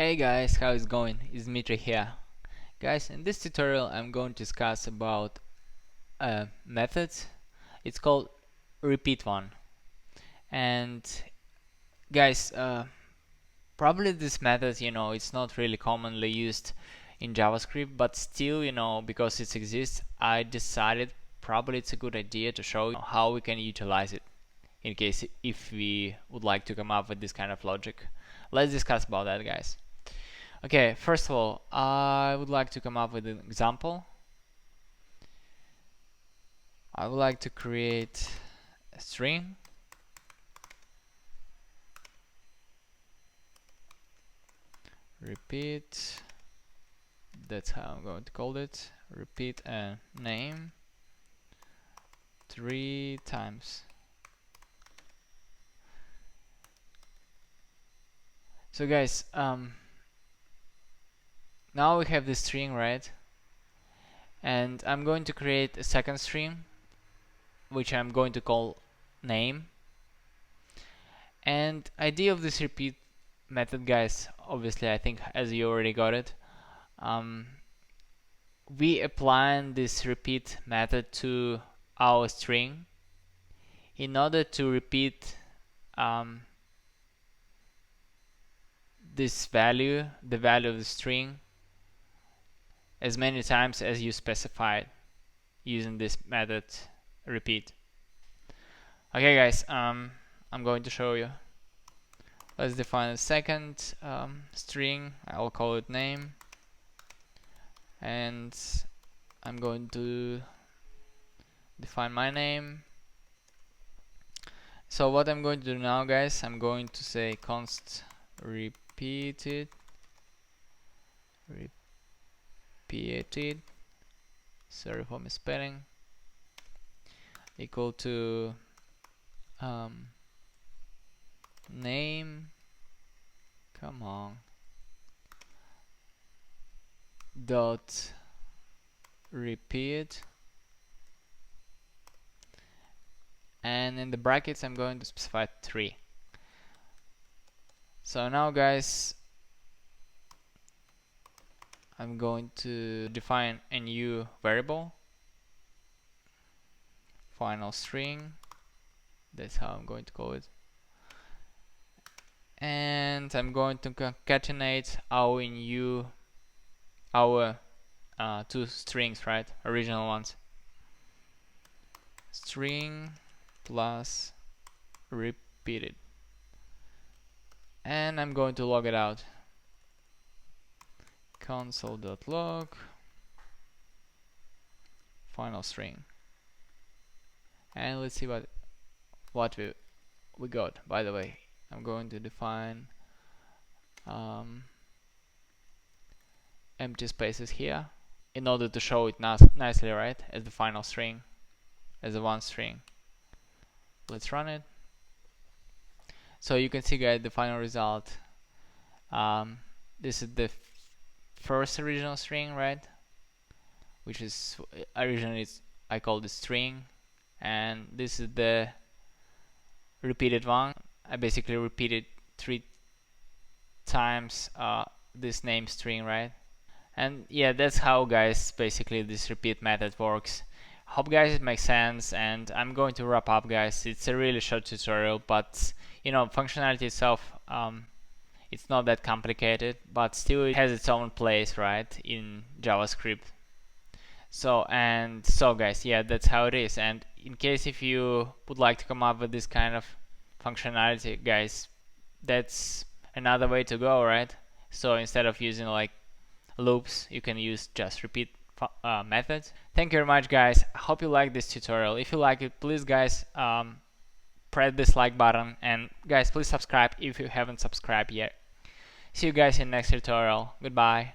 Hey guys, how is going? It's Dmitry here. Guys, in this tutorial I'm going to discuss about a method. It's called repeat one. And guys, probably this method, it's not really commonly used in JavaScript, but still, because it exists, I decided probably it's a good idea to show you how we can utilize it in case if we would like to come up with this kind of logic. Let's discuss about that, guys. Okay, first of all, I would like to come up with an example. I would like to create a string. Repeat. That's how I'm going to call it. Repeat a name 3 times. So guys, now we have this string, right? And I'm going to create a second string, which I'm going to call name. And idea of this repeat method, guys, obviously I think as you already got it, we apply this repeat method to our string in order to repeat this value, the value of the string, as many times as you specified using this method repeat. Okay guys, I'm going to show you. Let's define a second string. I'll call it name, and I'm going to define my name. So what I'm going to do now, guys, I'm going to say const repeated, sorry for misspelling, equal to name, come on, dot repeat, and in the brackets I'm going to specify 3. So now guys, I'm going to define a new variable, final string, that's how I'm going to call it, and I'm going to concatenate our two strings, right, original ones, string plus repeated, and I'm going to log it out, console.log final string, and let's see what we got. By the way, I'm going to define empty spaces here in order to show it nicely, right, as the final string, as a one string. Let's run it. So you can see, guys, the final result. This is the first original string, right, which is originally I called it string, and this is the repeated one. I basically repeated 3 times this name string, right? And yeah, that's how, guys, basically this repeat method works. Hope guys it makes sense, and I'm going to wrap up, guys. It's a really short tutorial, but functionality itself, it's not that complicated, but still it has its own place, right, in JavaScript. So guys, yeah, that's how it is. And in case if you would like to come up with this kind of functionality, guys, that's another way to go, right? So instead of using like loops, you can use just repeat methods. Thank you very much, guys. I hope you like this tutorial. If you like it, please, guys, press this like button, and guys, please subscribe if you haven't subscribed yet. See you guys in the next tutorial. Goodbye.